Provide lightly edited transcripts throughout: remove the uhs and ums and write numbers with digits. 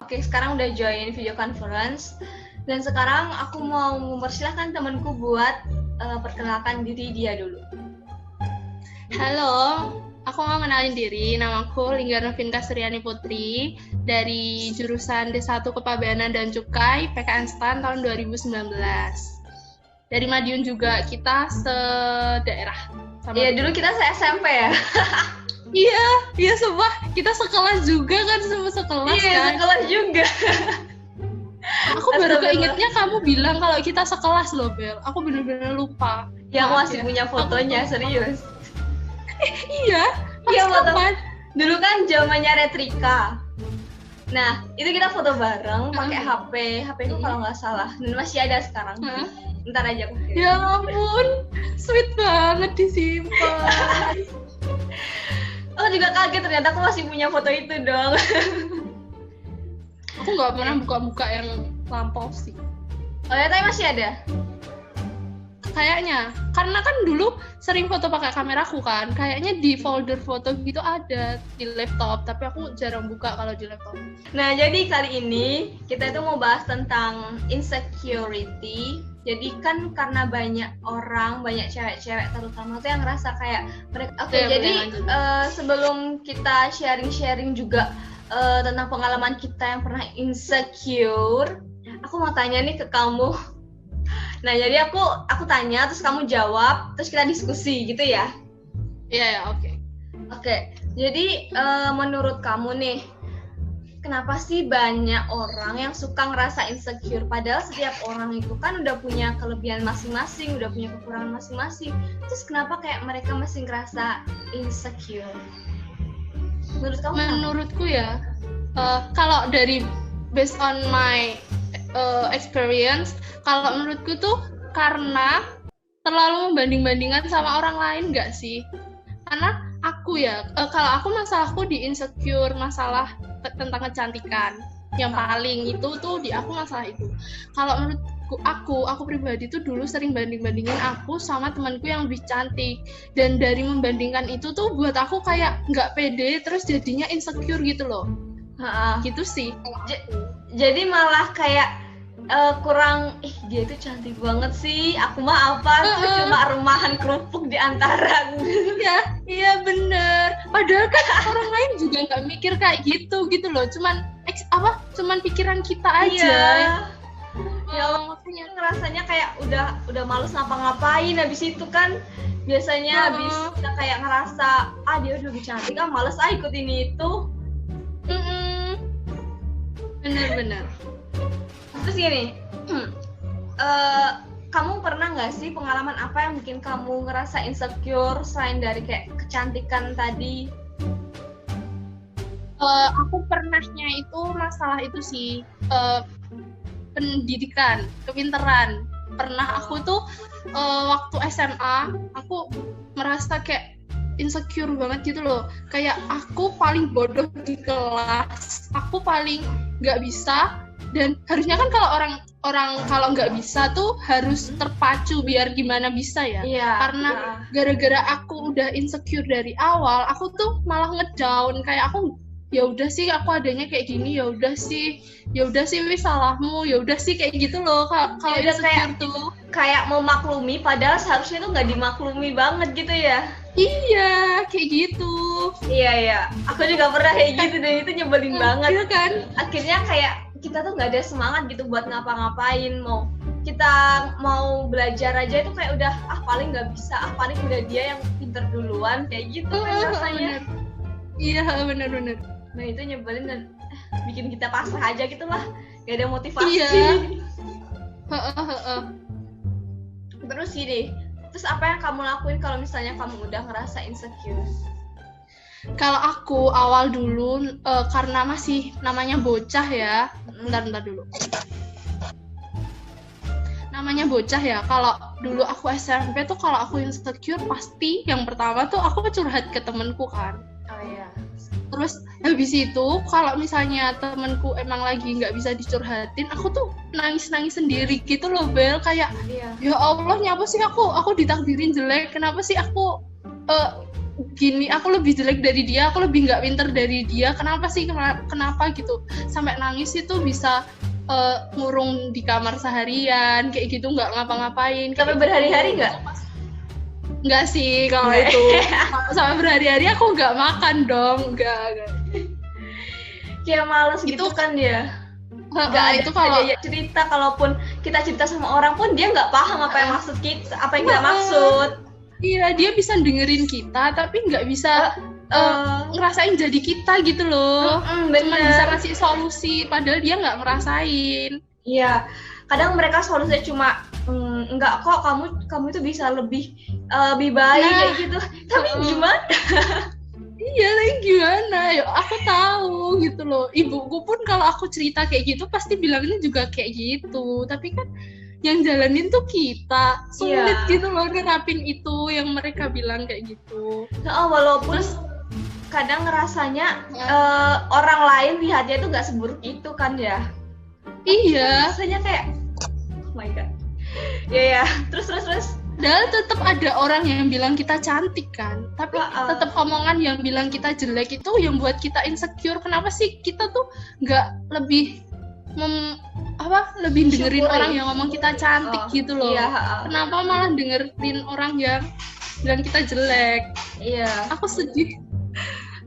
Oke, sekarang udah join video conference. Dan sekarang aku mau mempersilahkan temanku buat perkenalkan diri dia dulu. Halo, aku mau kenalin diri. Namaku Linggar Novinka Suryani Putri dari jurusan D1 Kepabeanan dan Cukai PKN STAN tahun 2019. Dari Madiun juga, kita sedaerah. Iya, dulu kita se-SMP ya. Iya, sumpah. Kita sekelas juga kan, semua sekelas kan. Iya, sekelas juga. Aku baru keingetnya kamu bilang kalau kita sekelas loh, Bel. Aku bener-bener lupa. Ya, aku masih punya fotonya, serius. Iya, foto. Dulu kan zamannya Retrika. Nah, itu kita foto bareng pakai HP ku kalau nggak salah. Dan masih ada sekarang. Ntar aja aku kirim. Ya ampun, sweet banget disimpan. Aku juga kaget ternyata aku masih punya foto itu dong. Aku nggak pernah buka-buka yang lampau sih. Oh ya, tapi masih ada? Kayaknya, karena kan dulu sering foto pakai kameraku kan. Kayaknya di folder foto gitu ada di laptop, tapi aku jarang buka kalau di laptop. Nah, jadi kali ini kita itu mau bahas tentang insecurity. Jadi kan karena banyak orang, banyak cewek-cewek terutama tuh yang ngerasa kayak mereka. Jadi sebelum kita sharing-sharing juga tentang pengalaman kita yang pernah insecure, aku mau tanya nih ke kamu. Nah, jadi aku tanya, terus kamu jawab, terus kita diskusi gitu ya? Iya, oke. Oke, jadi menurut kamu nih, kenapa sih banyak orang yang suka ngerasa insecure? Padahal setiap orang itu kan udah punya kelebihan masing-masing, udah punya kekurangan masing-masing. Terus kenapa kayak mereka masih ngerasa insecure? Menurut kamu? Menurutku ya, kalau dari based on my experience, kalau menurutku tuh karena terlalu membanding-bandingkan sama orang lain nggak sih? Karena aku ya, kalau aku masalahku di insecure masalah tentang kecantikan yang paling itu tuh di aku masalah itu. Kalau menurutku aku pribadi tuh dulu sering banding-bandingin aku sama temanku yang lebih cantik, dan dari membandingkan itu tuh buat aku kayak nggak pede, terus jadinya insecure gitu loh. Gitu sih. Jadi malah kayak kurang, dia itu cantik banget sih, aku mah apa cuma rumahan kerupuk di antara. Iya bener. Padahal kan orang lain juga nggak mikir kayak gitu loh. Cuman pikiran kita aja. Ya makanya ngerasanya kayak udah males ngapa-ngapain. Habis itu kan biasanya habis kita kayak ngerasa dia udah lebih cantik, males ikut ini itu. Bener. Terus gini, kamu pernah nggak sih pengalaman apa yang bikin kamu ngerasa insecure selain dari kayak kecantikan tadi? Aku pernahnya itu masalah itu sih, pendidikan, kepintaran. Pernah aku tuh waktu SMA, aku merasa kayak insecure banget gitu loh. Kayak aku paling bodoh di kelas, aku paling nggak bisa. Dan harusnya kan kalau orang kalau nggak bisa tuh harus terpacu biar gimana bisa ya. Karena gara-gara aku udah insecure dari awal, aku tuh malah ngedown. Kayak aku ya udah sih aku adanya kayak gini, ya udah sih wis salahmu, ya udah sih kayak gitu loh. Kalau insecure tuh kayak memaklumi, padahal seharusnya tuh nggak dimaklumi banget gitu ya. Iya, kayak gitu. Iya, aku juga pernah kayak gitu dan itu nyebelin banget. Iya kan? Akhirnya kayak kita tuh nggak ada semangat gitu buat ngapa-ngapain. Kita mau belajar aja itu kayak udah paling nggak bisa, paling udah dia yang pinter duluan, kayak gitu kan rasanya. Iya, benar. Nah itu nyebelin dan bikin kita pasrah aja gitu lah, nggak ada motivasi. Iya. Terus gini, terus apa yang kamu lakuin kalau misalnya kamu udah ngerasa insecure? Kalau aku awal dulu karena masih namanya bocah ya, bentar dulu. Namanya bocah ya, kalau dulu aku SMP tuh kalau aku insecure pasti yang pertama tuh aku curhat ke temenku kan. Oh iya. Terus habis itu kalau misalnya temenku emang lagi nggak bisa dicurhatin, aku tuh nangis sendiri gitu loh, Bel. Kayak ya Allah, nyapa sih aku ditakdirin jelek, kenapa sih aku gini, aku lebih jelek dari dia, aku lebih nggak pinter dari dia, kenapa sih, kenapa gitu, sampai nangis itu bisa ngurung di kamar seharian kayak gitu, nggak ngapa-ngapain. Sampai berhari-hari nggak? Nggak sih kalau itu. Sampai berhari-hari aku nggak makan dong, nggak. Kayak males gitu kan dia. Nggak itu kalau cerita, kalaupun kita cerita sama orang pun dia nggak paham apa yang maksud kita, apa yang kita maksud. Iya, dia bisa dengerin kita tapi nggak bisa ngerasain jadi kita gitu loh. Cuma bisa ngasih solusi padahal dia nggak ngerasain. Iya, kadang mereka solusinya cuma enggak kok, kamu itu bisa lebih baik kayak gitu. Tapi gimana? Iya, lagi gimana? Ya aku tahu gitu loh. Ibuku pun kalau aku cerita kayak gitu pasti bilangnya juga kayak gitu. Tapi kan yang jalanin tuh kita, sulit gitu loh nerapin itu yang mereka bilang kayak gitu. Walaupun kadang ngerasanya orang lain lihatnya tuh nggak seburuk itu kan ya. Iya. Rasanya kayak, oh my god. Ya. Terus. Padahal tetap ada orang yang bilang kita cantik kan, tapi tetap omongan yang bilang kita jelek itu yang buat kita insecure. Kenapa sih kita tuh nggak lebih lebih dengerin orang yang ngomong kita cantik gitu loh? Kenapa malah dengerin orang yang bilang kita jelek? Iya. Aku sedih.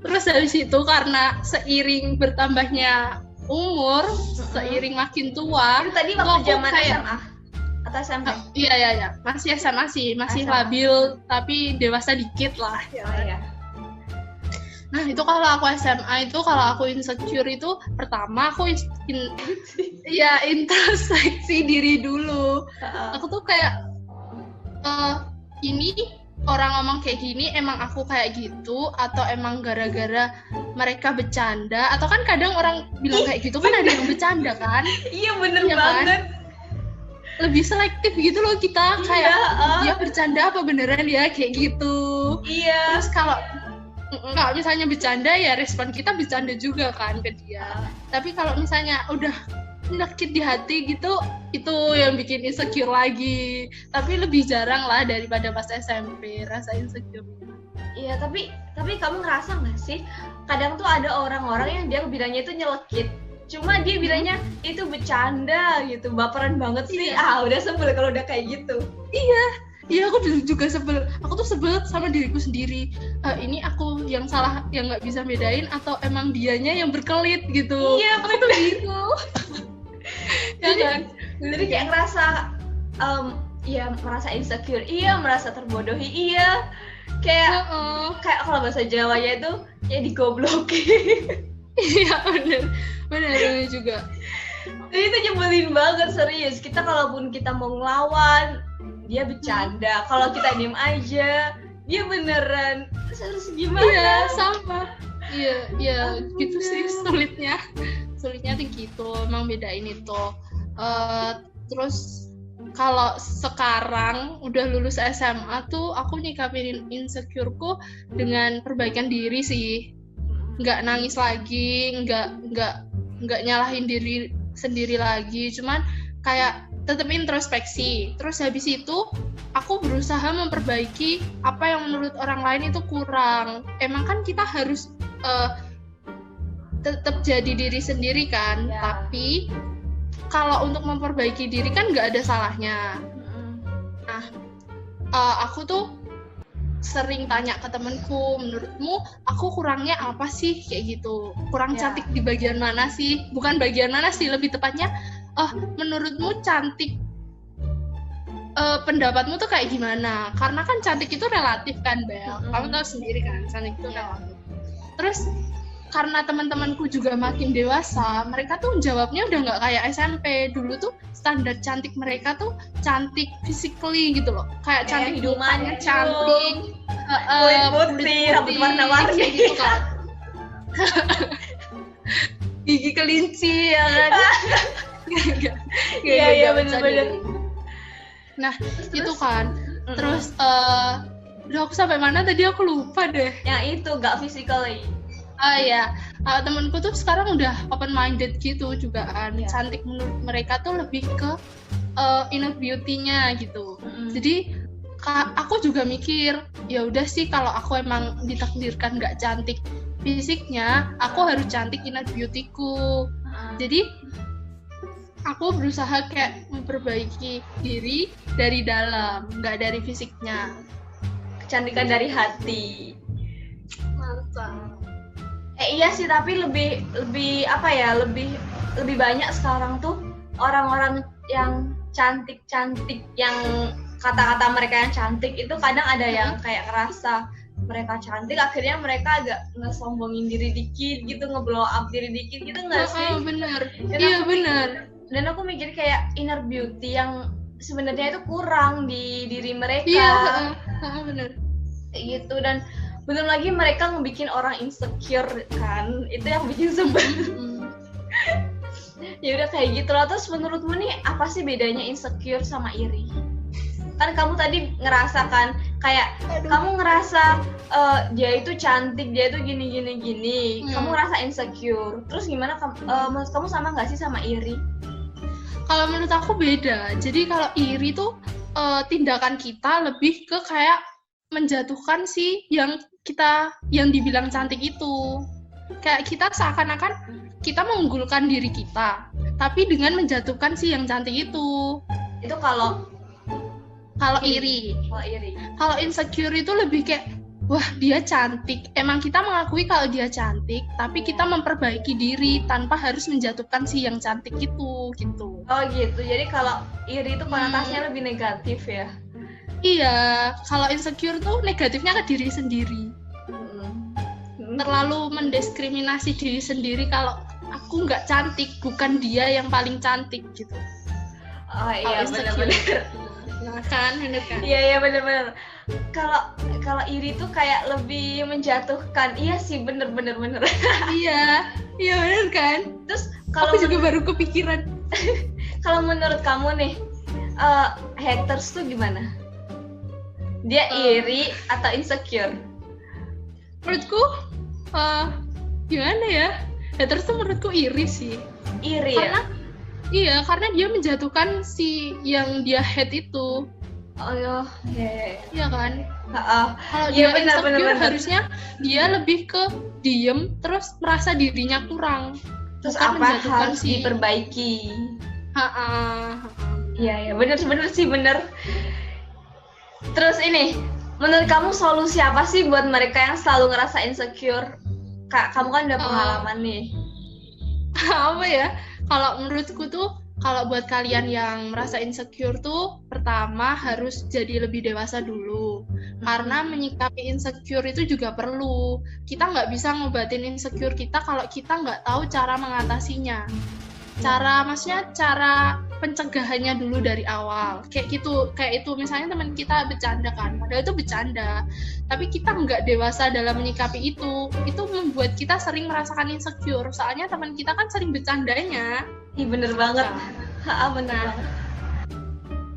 Terus habis itu karena seiring bertambahnya umur, seiring makin tua, itu tadi waktu zaman SMA. SMP. Iya. Masih SMA sih, masih labil tapi dewasa dikit lah. Iya. Nah, itu kalau aku SMA itu, kalau aku insecure itu pertama aku introspeksi diri dulu. Aku tuh kayak ini orang ngomong kayak gini emang aku kayak gitu atau emang gara-gara mereka bercanda, atau kan kadang orang bilang kayak gitu kan ada yang bercanda kan? Iya, bener banget. Kan? Lebih selektif gitu loh kita, kayak dia bercanda apa beneran ya kayak gitu. Iya. Terus kalau misalnya bercanda ya respon kita bercanda juga kan ke dia. Tapi kalau misalnya udah nyakit di hati gitu, itu yang bikin insecure lagi. Tapi lebih jarang lah daripada pas SMP rasa insecure. Iya, tapi kamu ngerasa nggak sih kadang tuh ada orang-orang yang dia bilangnya itu nyelekit, cuma dia bilangnya itu bercanda gitu, baperan banget sih. Udah sebel kalau udah kayak gitu. Iya, aku juga sebel. Aku tuh sebel sama diriku sendiri. Ini aku yang salah, yang nggak bisa bedain, atau emang dianya yang berkelit gitu. Iya, aku tuh gitu. Jadi kayak ngerasa, merasa insecure, merasa terbodohi, kayak kalau bahasa Jawanya itu kayak digoblokin. Iya, bener juga. Jadi itu nyebelin banget, serius. Kita kalaupun kita mau ngelawan, dia bercanda. Kalau kita diem aja, dia beneran. Terus harus gimana? Iya, sama. Iya, gitu sih sulitnya tuh gitu. Emang bedain itu. Terus kalau sekarang udah lulus SMA tuh aku nyikapin insecureku dengan perbaikan diri sih. Nggak nangis lagi, nggak nyalahin diri sendiri lagi, cuman kayak tetap introspeksi. Terus habis itu aku berusaha memperbaiki apa yang menurut orang lain itu kurang. Emang kan kita harus tetap jadi diri sendiri kan, tapi kalau untuk memperbaiki diri kan nggak ada salahnya. Nah, aku tuh sering tanya ke temenku, menurutmu aku kurangnya apa sih kayak gitu, kurang cantik di bagian mana sih, bukan bagian mana sih, lebih tepatnya menurutmu cantik, pendapatmu tuh kayak gimana, karena kan cantik itu relatif kan Bel, kamu tahu sendiri kan cantik itu relatif. Terus karena teman-temanku juga makin dewasa, mereka tuh jawabnya udah nggak kayak SMP. Dulu tuh standar cantik mereka tuh cantik physically gitu loh, kayak cantik hidungannya cantik, kulit putih, rambut warna-warni gitu kan. Gigi kelinci ya kan. Iya benar-benar. Nah itu kan. Terus udah aku sampai mana tadi, aku lupa deh. Yang itu nggak physically. Iya, temanku tuh sekarang udah open minded gitu juga kan. Cantik menurut mereka tuh lebih ke inner beauty-nya gitu. Jadi aku juga mikir, ya udah sih kalau aku emang ditakdirkan nggak cantik fisiknya, aku harus cantik inner beauty-ku. Jadi aku berusaha kayak memperbaiki diri dari dalam, nggak dari fisiknya. Kecantikan dari hati. Mantap. Iya sih, tapi lebih apa ya, lebih banyak sekarang tuh orang-orang yang cantik yang kata-kata mereka yang cantik itu kadang ada yang kayak ngerasa mereka cantik, akhirnya mereka agak ngesombongin diri dikit gitu, ngeblow up diri dikit gitu, nggak sih? Bener. Iya bener. Dan aku mikir kayak inner beauty yang sebenarnya itu kurang di diri mereka. Iya, bener. Gitu, dan belum lagi mereka ngebikin orang insecure kan, itu yang bikin sebel. Ya udah kayak gitu lah. Terus menurutmu nih apa sih bedanya insecure sama iri? Kan kamu tadi ngerasakan kayak kamu ngerasa dia itu cantik, dia itu gini. Kamu ngerasa insecure. Terus gimana kamu sama nggak sih sama iri? Kalau menurut aku beda. Jadi kalau iri tuh tindakan kita lebih ke kayak menjatuhkan si yang dibilang cantik itu. Kayak kita seakan-akan kita mengunggulkan diri kita, tapi dengan menjatuhkan si yang cantik itu. Itu kalau iri. Kalau insecure itu lebih kayak, wah dia cantik. Emang kita mengakui kalau dia cantik, tapi kita memperbaiki diri tanpa harus menjatuhkan si yang cantik itu, gitu. Oh gitu. Jadi kalau iri itu konotasinya lebih negatif ya? Iya. Kalau insecure tuh negatifnya ke diri sendiri. Terlalu mendiskriminasi diri sendiri kalau aku nggak cantik, bukan dia yang paling cantik gitu. Oh iya, benar-benar. Nah kan, benar kan? Iya benar-benar. Kalau iri tuh kayak lebih menjatuhkan. Iya sih, benar. Iya benar kan? Terus kalau aku juga baru kepikiran. Kalau menurut kamu nih, haters tuh gimana? Dia iri atau insecure? Menurutku gimana ya? Haters tuh menurutku iri sih. Iri karena, ya? Iya, karena dia menjatuhkan si yang dia hate itu. Oh iya. Iya kan? Kalau dia dia insecure benar. Harusnya dia lebih ke diem terus merasa dirinya kurang. Terus apa harus diperbaiki? Iya benar sih. Terus ini, menurut kamu solusi apa sih buat mereka yang selalu ngerasa insecure? Kak, kamu kan udah pengalaman nih. Apa ya? Kalau menurutku tuh, kalau buat kalian yang merasa insecure tuh, pertama harus jadi lebih dewasa dulu. Karena menyikapi insecure itu juga perlu. Kita nggak bisa ngobatin insecure kita kalau kita nggak tahu cara mengatasinya. Maksudnya cara pencegahannya dulu dari awal. Kayak itu misalnya teman kita bercanda kan, padahal itu bercanda. Tapi kita nggak dewasa dalam menyikapi itu membuat kita sering merasakan insecure. Soalnya teman kita kan sering bercandanya. Ih bener banget. Bener.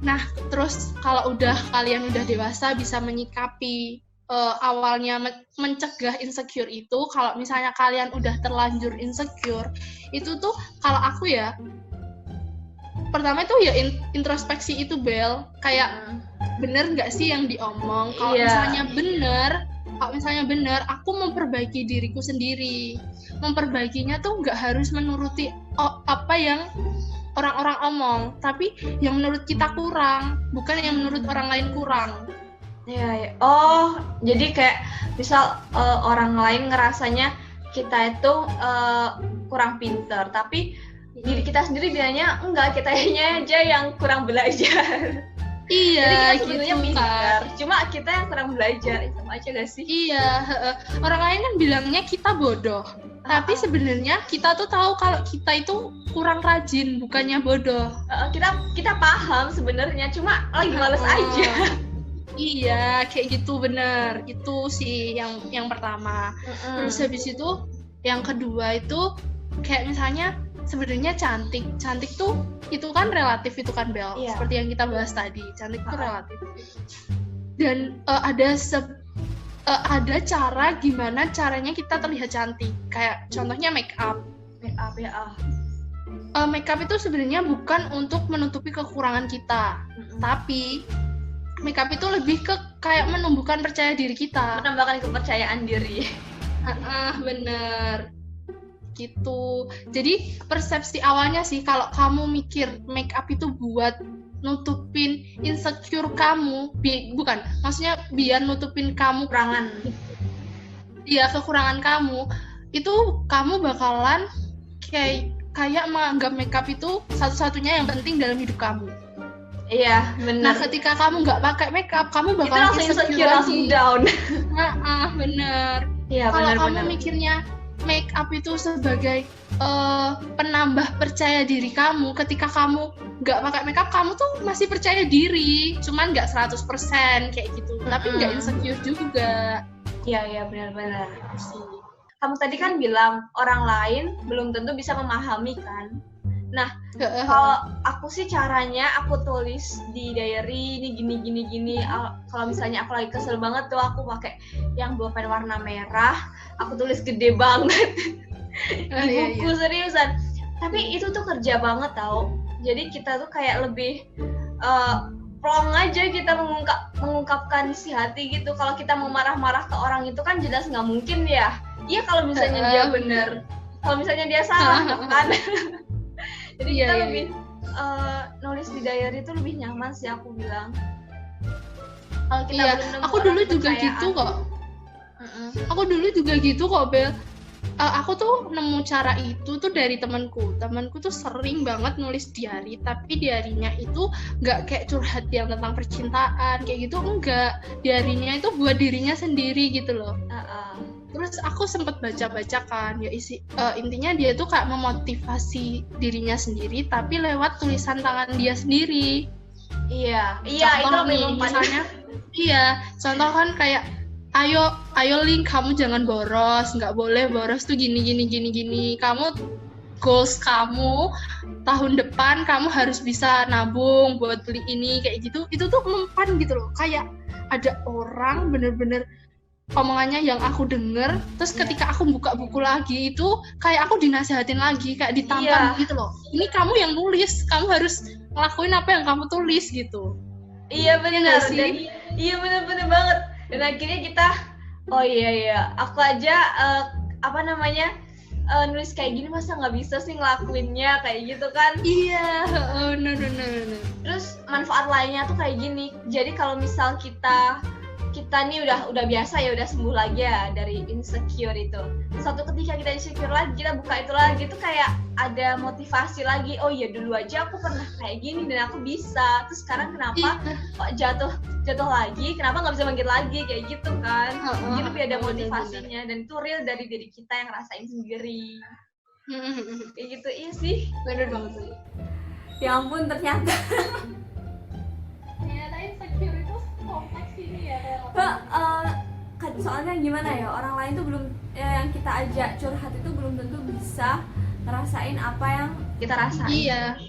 Nah, terus kalau kalian udah dewasa bisa menyikapi awalnya mencegah insecure itu, kalau misalnya kalian udah terlanjur insecure, itu tuh kalau aku ya, pertama itu ya introspeksi itu Bel, kayak bener nggak sih yang diomong? Kalau misalnya bener, aku memperbaiki diriku sendiri. Memperbaikinya tuh nggak harus menuruti apa yang orang-orang omong, tapi yang menurut kita kurang, bukan yang menurut orang lain kurang. Ya. Oh, jadi kayak misal orang lain ngerasanya kita itu kurang pintar, tapi diri kita sendiri bilangnya enggak, kitanya aja yang kurang belajar. Iya, jadi kita sebenarnya gitu pintar, cuma kita yang kurang belajar, itu aja gak sih? Iya, orang lain kan bilangnya kita bodoh, tapi sebenarnya kita tuh tahu kalau kita itu kurang rajin, bukannya bodoh. Kita paham sebenarnya, cuma lagi males aja. Iya, kayak gitu, bener. Itu sih yang pertama. Terus habis itu, yang kedua itu kayak misalnya sebenarnya cantik tuh itu kan relatif itu kan Bel. Iya. Seperti yang kita bahas tadi, cantik itu relatif. Dan ada cara gimana caranya kita terlihat cantik. Kayak contohnya make up ya. Make up itu sebenarnya bukan untuk menutupi kekurangan kita, tapi makeup itu lebih ke kayak menumbuhkan percaya diri kita. Menambahkan kepercayaan diri. Bener gitu. Jadi persepsi awalnya sih kalau kamu mikir makeup itu buat nutupin insecure kamu, bukan, maksudnya biar nutupin kamu Kekurangan. Iya, kekurangan kamu, itu kamu bakalan kayak menganggap makeup itu satu-satunya yang penting dalam hidup kamu. Iya, benar. Nah, ketika kamu nggak pakai makeup, kamu bakalan insecure, langsung down. Bener. Iya, kalau kamu mikirnya makeup itu sebagai penambah percaya diri kamu, ketika kamu nggak pakai makeup, kamu tuh masih percaya diri, cuman nggak 100% kayak gitu, tapi nggak insecure juga. Iya, benar-benar sih. Kamu tadi kan bilang orang lain belum tentu bisa memahami kan. Nah, kalau aku sih caranya aku tulis di diary ini gini. Kalau misalnya aku lagi kesel banget tuh, aku pakai yang bolpen warna merah, aku tulis gede banget di buku. Seriusan. Tapi itu tuh kerja banget tau. Jadi kita tuh kayak lebih plong aja kita mengungkapkan isi hati gitu. Kalau kita mau marah-marah ke orang itu kan jelas nggak mungkin ya. Iya, kalau misalnya dia benar, kalau misalnya dia salah kan. Jadi kita lebih nulis di diary itu lebih nyaman sih, aku bilang. Kalau kita aku dulu juga gitu kok. Aku dulu juga gitu kok, Bel. Aku tuh nemu cara itu tuh dari temanku tuh sering banget nulis diary, tapi diarynya itu nggak kayak curhat yang tentang percintaan kayak gitu, enggak. Diarynya itu buat dirinya sendiri gitu loh. Terus aku sempat baca-baca kan, ya intinya dia tuh kayak memotivasi dirinya sendiri, tapi lewat tulisan tangan dia sendiri. Iya, itu lebih misalnya, contoh kan kayak, ayo Link, kamu jangan boros, nggak boleh boros tuh gini. Kamu goals kamu tahun depan kamu harus bisa nabung buat beli ini kayak gitu. Itu tuh mempan gitu loh, kayak ada orang bener-bener omongannya yang aku denger, terus ketika aku buka buku lagi itu kayak aku dinasehatin lagi, kayak ditampar gitu loh. Ini kamu yang nulis, kamu harus ngelakuin apa yang kamu tulis gitu. Iya benar sih. Iya benar banget. Dan akhirnya kita, aku aja nulis kayak gini, masa nggak bisa sih ngelakuinnya kayak gitu kan? Iya, no. Terus manfaat lainnya tuh kayak gini. Jadi kalau misal kita nih udah biasa ya, udah sembuh lagi ya dari insecure itu. Suatu ketika kita insecure lagi, kita buka itu lagi tuh kayak ada motivasi lagi. Oh iya, dulu aja aku pernah kayak gini dan aku bisa. Terus sekarang kenapa kok jatuh lagi? Kenapa nggak bisa bangkit lagi kayak gitu kan? Jadi lebih ada motivasinya dan itu real dari diri kita yang rasain sendiri. Kayak gitu, iya sih. Bener banget sih. Ya ampun, ternyata insecure itu kompleks ini ya. Soalnya gimana ya, orang lain tuh belum yang kita ajak curhat itu belum tentu bisa ngerasain apa yang kita rasain. Iya.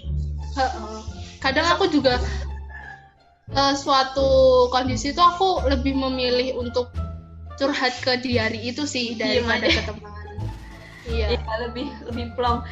Kadang aku juga suatu kondisi itu aku lebih memilih untuk curhat ke diary itu sih daripada ke teman. Iya, lebih plong.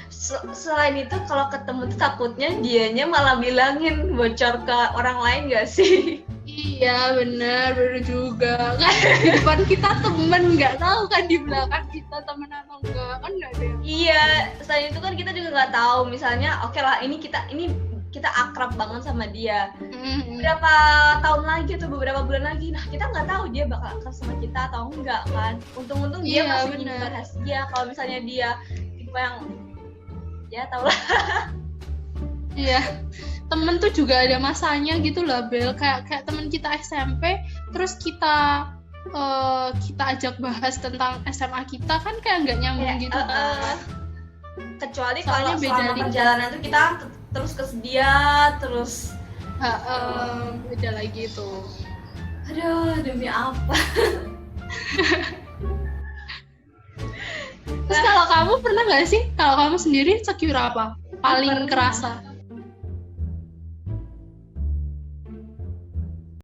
Selain itu kalau ketemu tuh takutnya dianya malah bilangin, bocor ke orang lain gak sih? Iya, benar juga kan. Di depan kita temen, nggak tahu kan di belakang kita temen atau enggak, kan nggak ada. Iya, selain itu kan kita juga nggak tahu. Misalnya oke lah, ini kita akrab banget sama dia. Berapa tahun lagi atau beberapa bulan lagi, nah kita nggak tahu dia bakal akrab sama kita atau enggak kan. Untung dia masih nyimpen rahasia. Kalau misalnya dia tipe yang ya tau lah. Iya, temen tuh juga ada masanya gitu lah, Bel. Kayak temen kita SMP, terus kita ajak bahas tentang SMA kita, kan kayak nggak nyambung gitu kan. Kecuali kalau selama perjalanan tuh kita terus kesedia, terus beda lagi tuh. Aduh, demi apa? Terus kalau kamu pernah nggak sih, kalau kamu sendiri insecure apa? Paling kerasa?